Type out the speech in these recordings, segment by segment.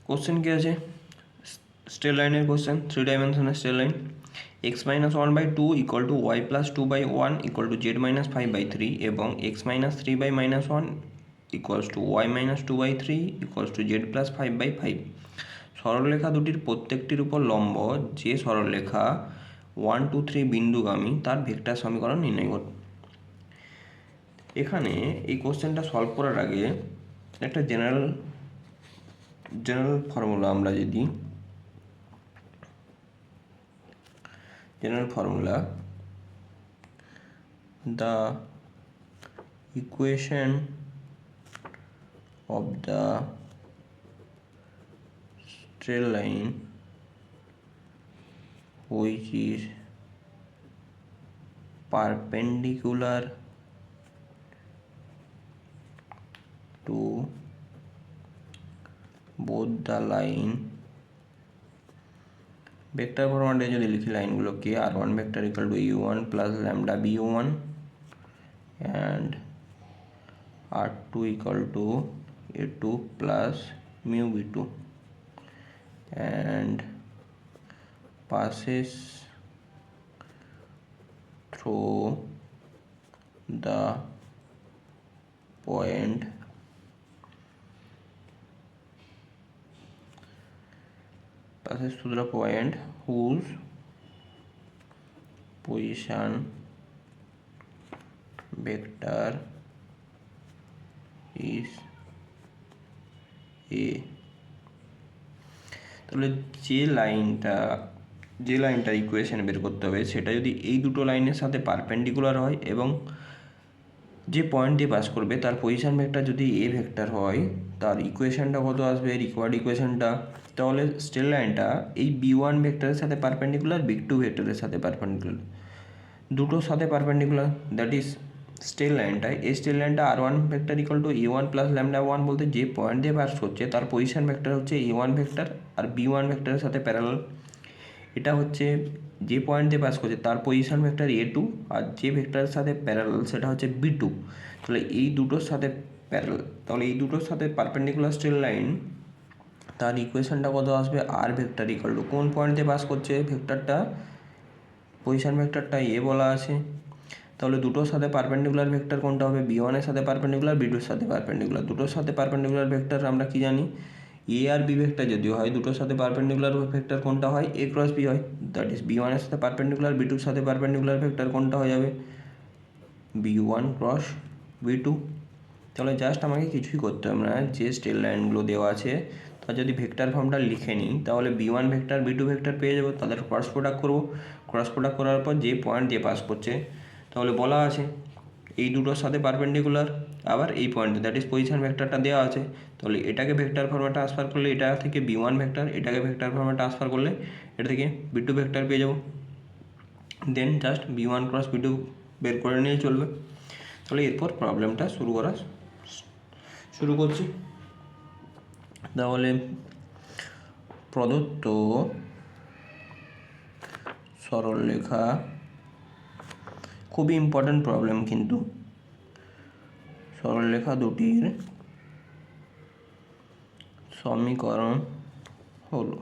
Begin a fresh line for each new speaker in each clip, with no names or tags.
Question কি আছে, straight লাইনের কোশ্চেন, 3 ডাইমেনশনের straight line. x minus 1/2 equal to Y plus 2/1 equal to Z minus 5/3 এবং x minus 3/-1 equals to Y minus 2/3 equals to Z plus 5/5। সরলরেখা দুটির প্রত্যেকটির উপর লম্ব যে সরলরেখা 1 2 3 বিন্দুগামী তার ভেক্টর সমীকরণ নির্ণয় করুন। এখানে এই কোশ্চেনটা সলভ করার আগে একটা জেনারেল ফর্মুলা আমরা যদি general formula, the equation of the straight line which is perpendicular to both the line, vector ফরম্যাটে যদি লিখি লাইনগুলোকে r1 vector equal two u1 plus lambda b1 and r2 equal to a2 plus mu b2 and passes through the point whose position vector is a। তাহলে যে লাইনটা equation বের করতে হবে সেটা যদি এই দুটো লাইনের সাথে পারপেন্ডিকুলার হয় এবং যে পয়েন্ট দিয়ে পাস করবে তার পজিশন ভেক্টর যদি এ ভেক্টর হয়, তার ইকুয়েশনটা কত আসবে, রিকোয়ার্ড ইকুয়েশনটা, তাহলে স্ট্রেট লাইনটা এই b1 ভেক্টরের সাথে পারপেন্ডিকুলার, b2 ভেক্টরের সাথে পারপেন্ডিকুলার, দুটোর সাথে পারপেন্ডিকুলার, দ্যাট ইজ স্ট্রেট লাইনটা, এই স্ট্রেট লাইনটা r1 vector equal to a1 plus lambda 1 বলতে যে পয়েন্ট দিয়ে পাস করছে তার পজিশন ভেক্টর হচ্ছে a1 ভেক্টর আর b1 ভেক্টরের সাথে প্যারালাল। এটা হচ্ছে যে পয়েন্ট দিয়ে পাস করছে তার পজিশন ভেক্টর a2 আর যে ভেক্টরের সাথে প্যারালাল সেটা হচ্ছে b2। তাহলে এই দুটোর সাথে প্যারালাল, তাহলে এই দুটোর সাথে পারপেন্ডিকুলার স্ট্রেট লাইন, তার ইকুয়েশনটা কত আসবে, আর ভেক্টর ইকুয়াল টু কোন পয়েন্ট দিয়ে পাস করছে ভেক্টরটা, পজিশন ভেক্টরটা এ বলা আছে। তাহলে দুটোর সাথে পারপেন্ডিকুলার ভেক্টর কোনটা হবে, b1 এর সাথে পারপেন্ডিকুলার, b2 এর সাথে পারপেন্ডিকুলার। দুটোর সাথে পারপেন্ডিকুলার ভেক্টর আমরা কি জানি, এ আর বি ভেক্টর যদিও হয়, দুটোর সাথে পারপেন্ডিকুলার ভেক্টর কোনটা হয়, a ক্রস b হয়, দ্যাট ইজ b1 এর সাথে পারপেন্ডিকুলার, b2 এর সাথে পারপেন্ডিকুলার ভেক্টর কোনটা হয়ে যাবে, b1 ক্রস b2। তাহলে জাস্ট আমাকে কিছুই করতে হবে না, যে স্ট্রেট লাইনগুলো দেওয়া আছে তা যদি ভেক্টর ফর্মটা লিখে নিই তাহলে b1 ভেক্টর b2 ভেক্টর পেয়ে যাবো, তাদের ক্রস প্রোডাক্ট করবো, ক্রস প্রোডাক্ট করার পর যে পয়েন্ট দিয়ে পাস করছে, তাহলে বলা আছে এই দুটোর সাথে পারপেন্ডিকুলার, আবার এই পয়েন্ট দ্যাট ইজ পজিশন ভেক্টরটা দেওয়া আছে, তাহলে এটাকে ভেক্টর ফর্মে ট্রান্সফার করলে এটা থেকে b1 ভেক্টর, এটাকে ভেক্টর ফর্মে ট্রান্সফার করলে এটা থেকে b2 ভেক্টর পেয়ে যাবো। দেন জাস্ট b1 ক্রস b2 বের করে নিয়ে চলবে। তাহলে এরপর প্রবলেমটা শুরু করছি। তাহলে প্রদত্ত সরলরেখা, খুবই ইম্পর্টেন্ট প্রবলেম কিন্তু, সরলরেখা দুটির সমীকরণ হলো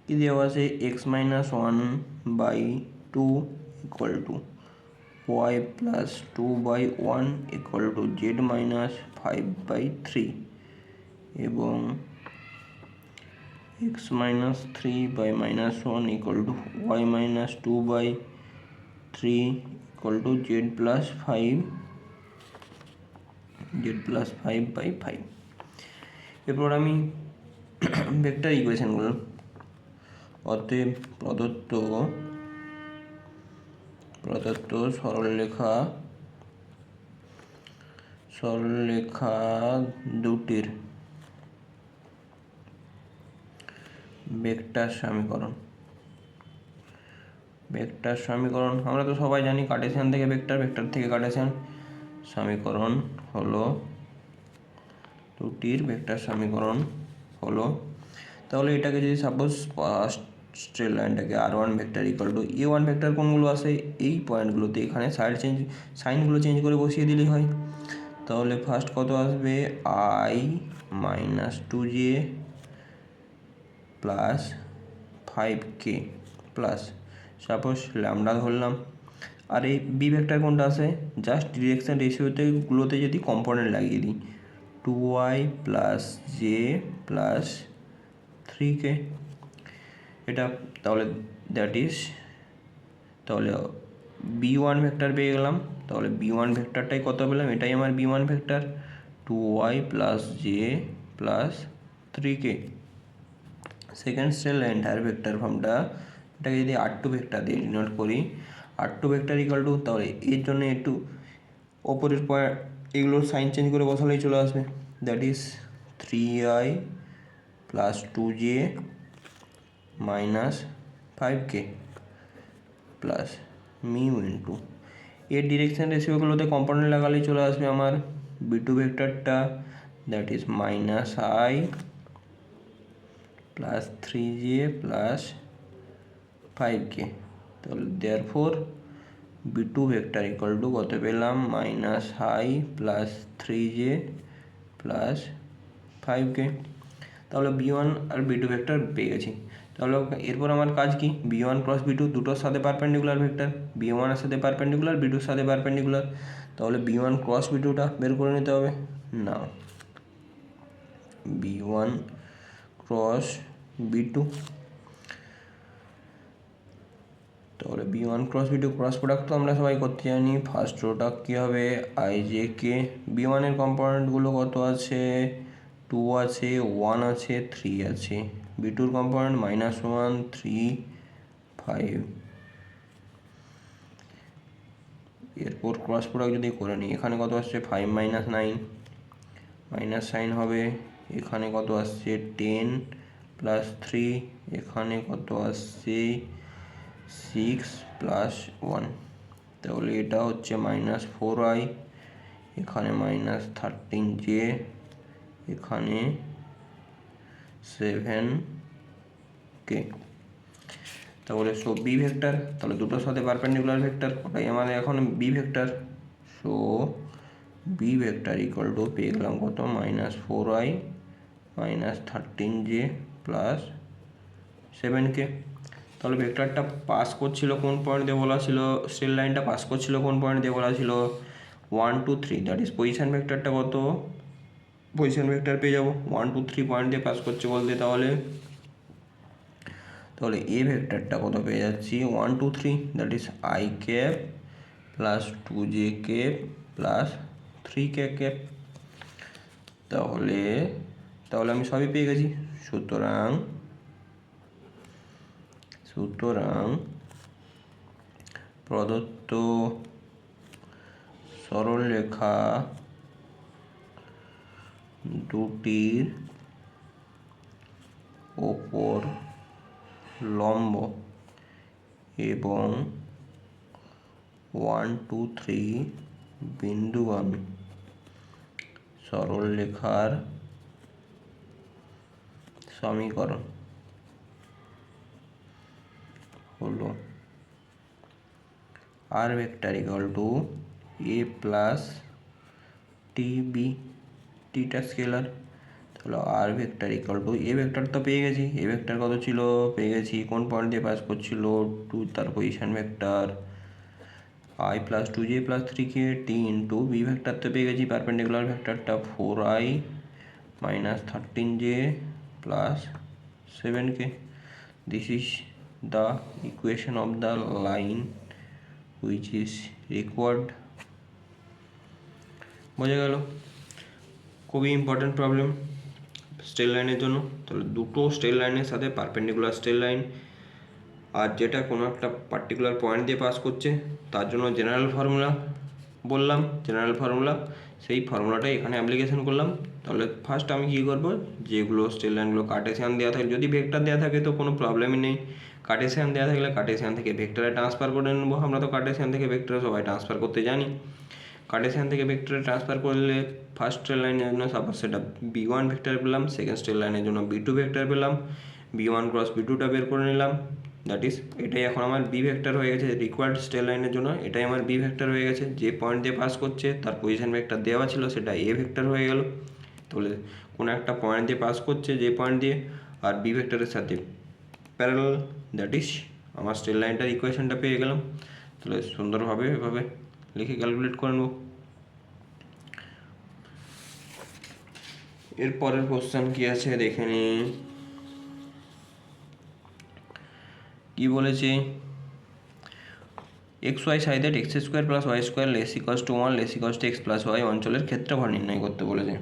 কি দেওয়া আছে, x minus 1/2 equal to Y plus 2/1 equal to Z minus 5/3 এবং x minus 3/-1 equal to Y minus 2/3 equal to Z plus 5/5। এরপর আমি ভেক্টর ইকুয়েশনগুলো, অতএব প্রদত্ত সরলরেখা দুটির ভেক্টর সমীকরণ আমরা তো সবাই জানি, কার্টেসিয়ান থেকে ভেক্টর থেকে কার্টেসিয়ান, সমীকরণ হলো দুটির ভেক্টর সমীকরণ হলো, তাহলে এটাকে যদি সাপোজ স্ট্রেট লাইনটাকে r1 vector equal to a1 vector কোনগুলো আসে, এই পয়েন্টগুলোতে এখানে সাইনগুলো চেঞ্জ করে বসিয়ে দিলেই হয়। তাহলে ফার্স্ট কত আসবে I minus 2j plus 5k plus suppose lambda ধরলাম। আর এই বি ভেক্টর কোনটা আসে, জাস্ট ডিরেকশন রেশিওগুলোতে যদি কম্পোনেন্ট লাগিয়ে দিই 2y plus j plus 3k, এটা তাহলে দ্যাট ইজ তাহলে b1 ভেক্টর পেয়ে গেলাম। তাহলে b1 ভেক্টরটাই কত পেলাম, এটাই আমার b1 vector 2y plus j plus 3k। Second স্টেল এন্টায়ার ভেক্টর ফর্মটা, এটাকে যদি r2 ভেক্টর দিয়ে ডিনোট করি, r2 ভেক্টর ইকুয়াল টু, তাহলে এর জন্য একটু ওপরের পয়েন্ট এগুলোর সাইন চেঞ্জ করে বসালেই চলে আসবে, that is 3i plus 2j minus 5k plus mu into এর ডিরেকশন রেশিওগুলোতে কম্পোনেন্ট লাগালেই চলে আসবে আমার b2 ভেক্টরটা, that is minus i plus 3j plus 5k। তাহলে therefore b2 vector equal to কত পেলাম, minus i plus 3j plus 5k। তাহলে b1 আর b2 ভেক্টর পেয়ে গেছি। তাহলে এরপর আমার কাজ কি, b1 ক্রস b2 দুটোর সাথে পারপেন্ডিকুলার ভেক্টর, b1 এর সাথে পারপেন্ডিকুলার, b2 এর সাথে পারপেন্ডিকুলার। তাহলে b1 ক্রস b2টা বের করে নিতে হবে না, b1 ক্রস b2, তাহলে b1 cross b2 cross product তো আমরা সবাই করতে জানি। ফার্স্ট রোটা কী হবে ijk, b1 এর কম্পোনেন্টগুলো কত আছে 2 আছে, 1 আছে, 3 আছে, b2 এর কম্পোনেন্ট -1 3 5। এরপর ক্রস প্রোডাক্ট যদি করে নিই, এখানে কত আসছে 5 - 9 মাইনাস সাইন হবে, এখানে কত আসছে 10 প্লাস 3, এখানে কত আসছে 6 প্লাস 1, তাহলে এটা হচ্ছে -4i, এখানে -13j, এখানে 7k। তাহলে সো বি ভেক্টর, তাহলে দুটোর সাথে পারপেন্ডিকুলার ভেক্টর, ওটাই আমাদের এখন B vector. So B vector equal to পেয়ে গেলাম কত -4i -13j প্লাস 7k। তাহলে ভেক্টরটা পাস করছিল কোন পয়েন্ট দিয়ে বলা ছিল, স্ট্রেট লাইনটা পাস করছিল কোন পয়েন্ট দিয়ে বলা ছিল 1 2 3, দ্যাট ইজ পজিশন ভেক্টরটা কত, পজিশন ভেক্টর পেয়ে যাবো 1 2 3 পয়েন্ট দিয়ে পাস করছে বলতে। তাহলে এ ভেক্টরটা কত পেয়ে যাচ্ছি 1 2 3, that is i cap plus 2j cap plus 3k cap. তাহলে আমি সবই পেয়ে গেছি। সুতরাং প্রদত্ত সরলরেখা দুটির ওপর লম্ব এবং 1 2 3 বিন্দুগামী সরলরেখার সমীকরণ হলো r vector equal to a plus tb, theta scalar. তাহলে r vector equal to a vector তো পেয়ে গেছি, a ভেক্টর কত ছিল পেয়ে গেছি, কোন পয়েন্ট দিয়ে পাস করছিল 2, তার position vector i plus 2j plus 3k t into b vector তো পেয়ে গেছি, পারপেন্ডিকুলার ভেক্টরটা 4i -13j plus 7k। This is the equation of the line which is required। বোঝা গেল, খুবই ইম্পর্টেন্ট প্রবলেম স্ট্রেট লাইনের জন্য। তাহলে দুটো স্ট্রেট লাইনের সাথে পারপেন্ডিকুলার স্ট্রেট লাইন, আর যেটা কোনো একটা পার্টিকুলার পয়েন্ট দিয়ে পাস করছে, তার জন্য জেনারেল ফর্মুলা বললাম, জেনারেল ফর্মুলা, সেই ফর্মুলাটাই এখানে অ্যাপ্লিকেশন করলাম। তাহলে ফার্স্ট আমি কী করবো, যেগুলো স্ট্রেট লাইনগুলো কার্টেসিয়ান দেওয়া থাকে, যদি ভেক্টর দেওয়া থাকে তো কোনো প্রবলেমই নেই, কার্টেসিয়ান দেওয়া থাকলে কার্টেসিয়ান থেকে ভেক্টরে ট্রান্সফার করে নেবো। আমরা তো কার্টেসিয়ান থেকে ভেক্টরে সবাই ট্রান্সফার করতে জানি। কার্টেসিয়ান থেকে ভেক্টরে ট্রান্সফার করলে ফার্স্ট স্ট্রেট লাইনের জন্য সাপোজ সেটা b1 ভেক্টর পেলাম, সেকেন্ড স্ট্রেট লাইনের জন্য b2 ভেক্টর পেলাম, b1 ক্রস b2টা বের করে নিলাম, দ্যাট ইজ এটাই এখন আমার বি ভেক্টর হয়ে গেছে রিকোয়ার্ড স্ট্রেট লাইনের জন্য, এটাই আমার বি ভেক্টর হয়ে গেছে। যে পয়েন্ট দিয়ে পাস করছে তার পজিশন ভেক্টর দেওয়া ছিল সেটা এ ভেক্টর হয়ে গেল। তাহলে কোনো একটা পয়েন্ট দিয়ে পাস করছে যে পয়েন্ট দিয়ে, আর বি ভেক্টরের সাথে প্যারালাল, দ্যাট ইজ আমার স্ট্রেট লাইনটার ইকুয়েশনটা পেয়ে গেলাম। তাহলে সুন্দরভাবে এভাবে লিখে ক্যালকুলেট করে নেব। এরপরের কোশ্চেন কি আছে দেখে নিই। কি বলেছে, x y sided x square plus y square less equals to 1 less equals to x plus y অঞ্চলের ক্ষেত্রফল নির্ণয় করতে বলেছে।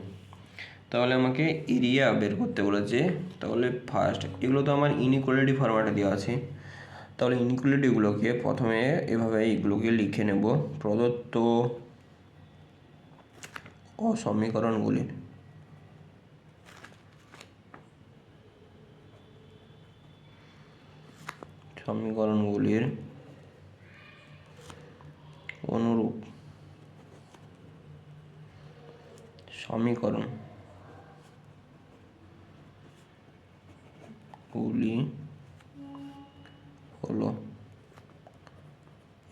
তাহলে আমাকে এরিয়া বের করতে বলেছে। তাহলে ফার্স্ট এগুলো তো আমার ইনইকুয়ালিটি ফরম্যাটে দেওয়া আছে, তাহলে ইনইকুয়ালিটিগুলোকে প্রথমে এভাবে এইগুলোকে লিখে নেব। প্রদত্ত সমীকরণগুলির অনুরূপ সমীকরণগুলি হলো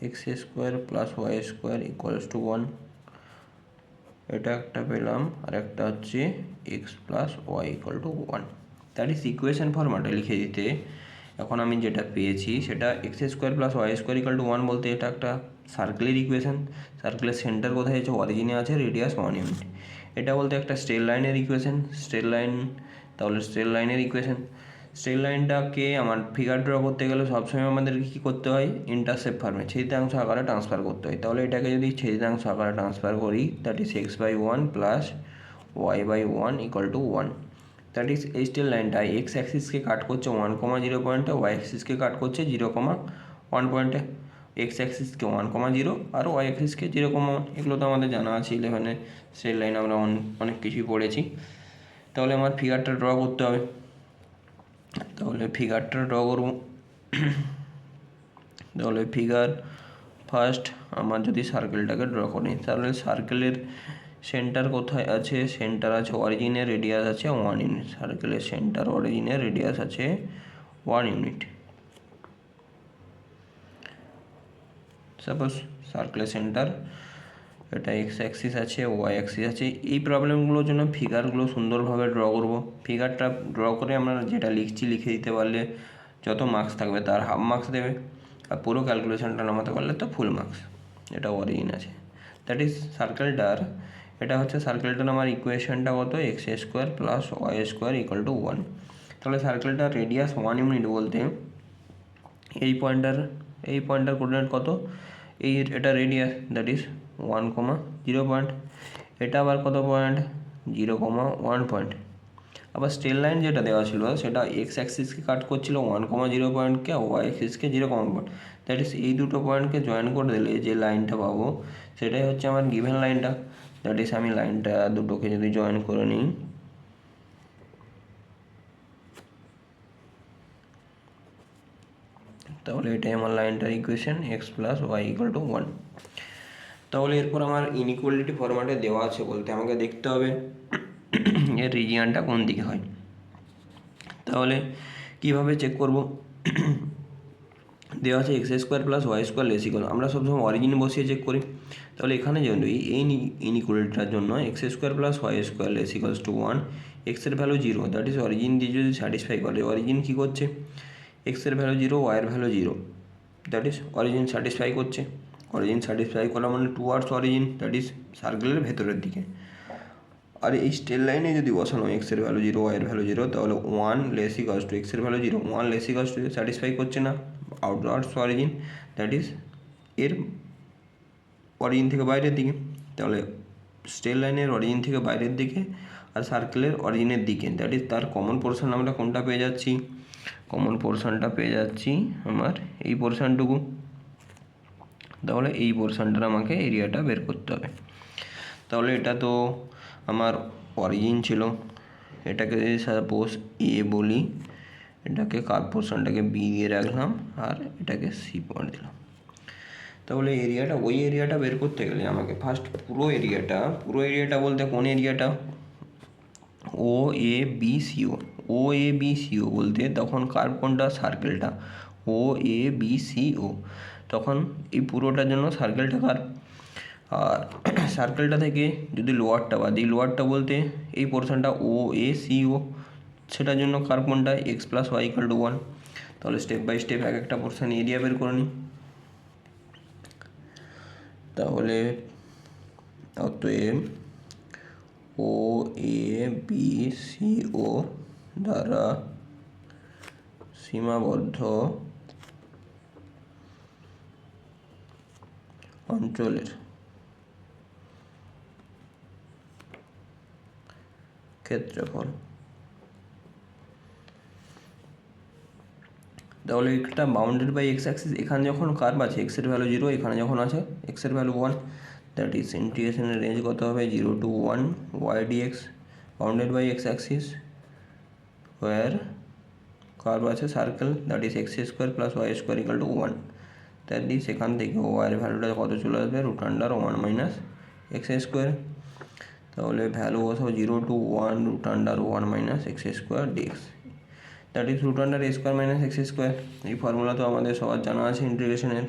x square plus y square equals to 1, এটা একটা পেলাম, আর একটা হচ্ছে x plus y equal to 1। That is equation ফরম্যাটে লিখে দিতে এখন আমি যেটা পেয়েছি সেটা x square plus y square equal to 1 বলতে এটা একটা সার্কেলের ইকুয়েশন। সার্কেলের সেন্টার কোথায় আছে, অরিজিনে আছে, রেডিয়াস 1 ইউনিট। এটা বলতে একটা স্ট্রেট লাইনের ইকুয়েশন, স্ট্রেট লাইন। তাহলে স্ট্রেট লাইনের ইকুয়েশন, স্ট্রেট লাইনটাকে আমার ফিগার ড্র করতে গেলে সবসময় আমাদেরকে কী করতে হয়, ইন্টারসেপ্ট ফর্মে ছেদিতাংশ আকারে ট্রান্সফার করতে হয়। তাহলে এটাকে যদি ছেদিতাংশ আকারে ট্রান্সফার করি, that is x by 1 plus y by 1 equal to 1। That is এই স্ট্রেট লাইনটা এক্স অ্যাক্সিসকে কাট করছে 1,0 পয়েন্টে, ওয়াই অ্যাক্সিসকে কাট করছে 0,1 পয়েন্টে। এক্স অ্যাক্সিসকে 1,0 আর ওয়াই অ্যাক্সিসকে 0,1। এগুলো তো আমাদের জানা আছে, 11-এ স্ট্রেট লাইন আমরা অনেক কিছুই পড়েছি। তাহলে আমার ফিগারটা ড্র করতে হবে। তাহলে ফিগারটা ড্র করব। তাহলে ফিগার ফার্স্ট আমার যদি সার্কেলটাকে ড্র করি, তাহলে সার্কেলের সেন্টার কোথায় আছে, সেন্টার আছে অরিজিনের, রেডিয়াস আছে 1 ইউনিট। সার্কেলের সেন্টার অরিজিনের, রেডিয়াস আছে 1 ইউনিট। সাপোজ সার্কেলের সেন্টার এটা এক্স অ্যাক্সিস আছে, ওয়াই অ্যাক্সিস আছে। এই প্রবলেমগুলোর জন্য ফিগারগুলো সুন্দরভাবে ড্র করব। ফিগারটা ড্র করে আমরা যেটা লিখছি লিখে দিতে পারলে যত মার্কস থাকবে তার হাফ মার্কস দেবে, আর পুরো ক্যালকুলেশনটা নামাতে পারলে তো ফুল মার্কস। এটা অরিজিন আছে, দ্যাট ইজ সার্কেলটার, এটা হচ্ছে সার্কেলটার আমার ইকুয়েশনটা কত, x square plus y square equal to 1। তাহলে সার্কেলটার রেডিয়াস 1 ইউনিট বলতে এই পয়েন্টটার কোঅর্ডিনেট কত, এটা রেডিয়াস, দ্যাট ইজ 1,0 পয়েন্ট। এটা আবার কত পয়েন্ট, 0,1 পয়েন্ট। আবার স্ট্রেট লাইন যেটা দেওয়া ছিল সেটা এক্স অ্যাক্সিসকে কাট করছিল 1,0 পয়েন্টকে, ওয়াই অ্যাক্সিসকে 0,1 পয়েন্ট। দ্যাট ইজ এই দুটো পয়েন্টকে জয়েন করে দিলে যে লাইনটা পাবো সেটাই হচ্ছে আমার গিভেন লাইনটা। দ্যাট ইজ আমি লাইনটা দুটোকে যদি জয়েন করে নিই, তাহলে এটাই আমার লাইনটার equation, x plus y equal to 1। তাহলে এরপর আমার ইনইকুয়ালিটি ফরম্যাটে দেওয়া আছে বলতে আমাকে দেখতে হবে এর রিজিয়নটা কোন দিকে হয়। তাহলে কিভাবে চেক করব, দেওয়া আছে x square plus y square less equal, আমরা সবসময় অরিজিন বসিয়ে চেক করি। তাহলে এখানে যদি এই ইনইকুয়ালিটিটার জন্য x square plus y square less equals to 1, এক্সের ভ্যালু 0, দ্যাট ইজ অরিজিন দিয়ে যদি স্যাটিসফাই করে, অরিজিন কী করছে, এক্সের ভ্যালু 0, ওয়াইয়ের value 0, that is origin satisfy করছে। অরিজিন স্যাটিসফাই করা মানে টুয়ার্ডস অরিজিন, দ্যাট ইজ সার্কেলের ভেতরের দিকে। আর এই স্ট্রেট লাইনে যদি বসানো এক্সের ভ্যালু 0, ওয়াইয়ের ভ্যালু 0, তাহলে 1 লেস ইকুয়ালস টু এক্সের value 0, 1 less equals to satisfy করছে না, আউটওয়ার্ডস অরিজিন, দ্যাট ইজ এর অরিজিন থেকে বাইরের দিকে। তাহলে স্ট্রেট লাইনের অরিজিন থেকে বাইরের দিকে আর সার্কেলের অরিজিনের দিকে, দ্যাট ইজ তার কমন পোর্শন আমরা কোনটা পেয়ে যাচ্ছি, কমন পোর্শনটা পেয়ে যাচ্ছি আমার এই পোর্শনটুকু। তাহলে এই পোর্শনটার আমাকে এরিয়াটা বের করতে হবে। তাহলে এটা তো আমার অরিজিন ছিল, এটাকে যদি সাপোজ এ বলি, এটাকে কার্ভ পোর্শনটাকে বি দিয়ে রাখলাম আর এটাকে সি পয়েন্ট দিলাম। তাহলে এরিয়াটা, ওই এরিয়াটা বের করতে গেলে আমাকে ফার্স্ট পুরো এরিয়াটা বলতে কোন এরিয়াটা, ও A B CO, O A B CO বলতে তখন কার্ভ কোনটা, সার্কেলটা, ও এ বি সি ও, তখন এই পুরোটার জন্য সার্কেলটা কার, আর সার্কেলটা থেকে যদি লোয়ারটা বাদ দিই, লোয়ারটা বলতে এই পোর্শনটা ও এ সি ও, সেটার জন্য কার কোনটা x plus y equal to 1। তাহলে স্টেপ বাই স্টেপ এক একটা পোর্শন এরিয়া বের করে নিই। তাহলে অতএব ও এ বি সি ও দ্বারা সীমাবদ্ধ অঞ্চলের ক্ষেত্রফল। তাহলে একটা বাউন্ডেড বাই এক্স অ্যাক্সিস, এখানে যখন কার্ভ আছে এক্সের ভ্যালু 0, এখানে যখন আছে এক্সের ভ্যালু 1, দ্যাট ইজ ইন্টিগ্রেশনের রেঞ্জ কত হবে 0 to 1 y dx bounded by x axis or curve আছে circle, that is x square plus y square equal to 1, that is এখান থেকে ওয়াইয়ের ভ্যালুটা কত চলে আসবে root under 1 minus x square. তাহলে ভ্যালু বসাবো 0 to 1 root under 1 minus x square dx, that is root under a square minus x square. এই ফর্মুলা তো আমাদের সবার জানা আছে ইন্টিগ্রেশনের।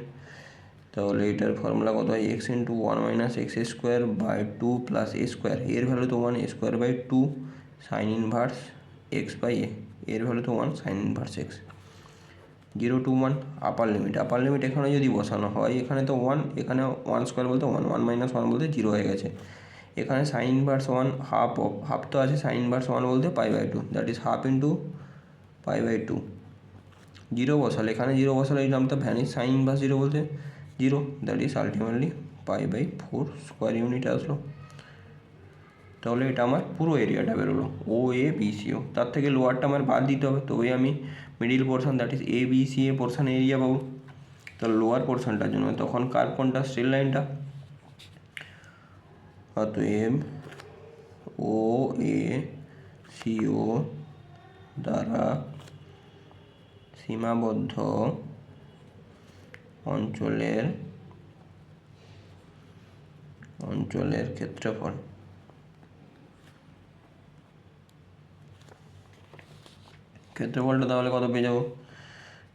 তাহলে এটার ফর্মুলা কত হয় x into 1 minus x square by 2 plus a square, এর ভ্যালু তো 1, a square by 2 sine inverse x by a, এর ভ্যালু তো 1 sine inverse x. 0 to 1 upper limit এখানে যদি বসানো হয়, এখানে তো 1, এখানে 1 স্কোয়ার বলতে 1, 1 মাইনাস 1 বলতে 0 হয়ে গেছে। এখানে সাইন ইনভার্স 1 হাফ তো আছে, সাইন ইনভার্স 1 বলতে pi by 2, that is half into pi by 2। 0 বসালে এখানে 0 বসালে এই নামটা ভ্যানিশ, সাইন ইনভার্স 0 বলতে 0, that is ultimately pi by 4 square unit আসলো। তাহলে এটা আমার পুরো এরিয়াটা বেরোলো ও এ বি সি ও, তার থেকে লোয়ারটা আমার বাদ দিতে হবে, তবেই আমি middle portion that is A B C A portion area পাবো। তাহলে লোয়ার পোর্শনটার জন্য তখন কার কোনটা স্ট্রেট লাইনটা, অতএব ও এ সি ও দ্বারা সীমাবদ্ধ অঞ্চলের ক্ষেত্রফল। ক্ষেত্রফলটা তাহলে কত পেয়ে যাবো,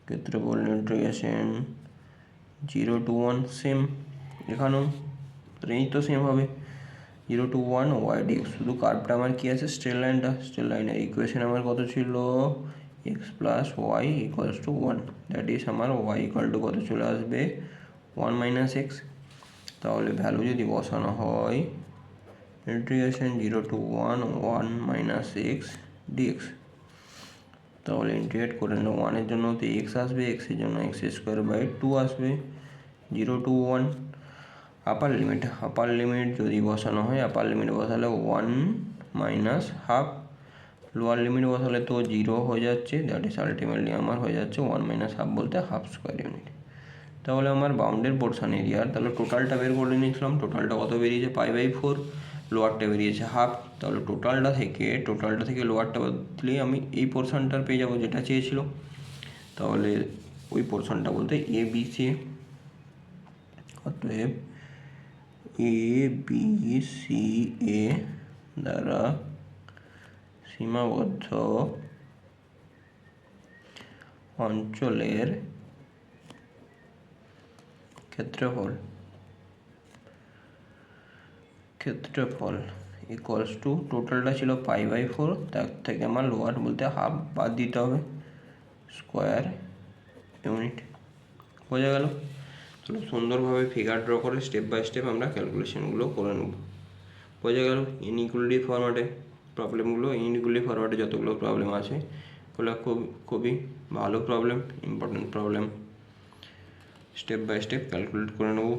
ক্ষেত্রফল ইন্টিগ্রেশন 0 to 1 সেম, এখানেও রেঞ্জ তো সেম হবে 0 to 1 ওয়াই ডিএক্স, শুধু কার্ভটা আমার কী আছে স্ট্রেট লাইনের ইকুয়েশন আমার কত ছিল x plus y equals to 1, that is আমার ওয়াই ইকুয়াল টু কত চলে আসবে 1 মাইনাস এক্স। তাহলে ভ্যালু যদি বসানো হয় integration 0 to 1 minus x dx, তাহলে ইন্টিগ্রেট করে নিলে 1 এর জন্য তো এক্স আসবে, এক্সের জন্য এক্স স্কোয়ার বাই 2 আসবে 0 to 1। আপার লিমিট যদি বসানো হয়, আপার লিমিট বসালে 1 মাইনাস হাফ, লোয়ার লিমিট বসালে তো 0 হয়ে যাচ্ছে, দ্যাট ইজ আলটিমেটলি আমার হয়ে যাচ্ছে 1 মাইনাস হাফ বলতে হাফ স্কোয়ার ইউনিট। তাহলে আমার বাউন্ডেড পোর্শন এরিয়ার তাহলে টোটালটা বের করে নিয়েছিলাম, টোটালটা কত বেরিয়েছে পাই বাই 4, লোয়ারটা বেরিয়েছে হাফ। তাহলে টোটালটা থেকে লোয়ারটা বদলে আমি এই পোর্শনটার পেয়ে যাবো যেটা চেয়েছিল। তাহলে ওই পোর্শনটা বলতে এ বি সি, অতএব এ বি সি এ দ্বারা সীমাবদ্ধ অঞ্চলের ক্ষেত্রফল ইকুয়ালস টু টোটালটা ছিল পাই বাই 4, তার থেকে আমার লোয়ার বলতে হাফ বাদ দিতে হবে স্কোয়ার ইউনিট। বোঝা গেল? তাহলে সুন্দরভাবে ফিগার ড্র করে স্টেপ বাই স্টেপ আমরা ক্যালকুলেশনগুলো করে নেব। বোঝা গেল? ইনইকুয়ালিটি ফরম্যাটে প্রবলেমগুলো, ইনইকুয়ালিটি ফরম্যাটে যতগুলো প্রবলেম আছে ওগুলো খুবই ভালো problem, important problem. Step by step calculate করে নেব।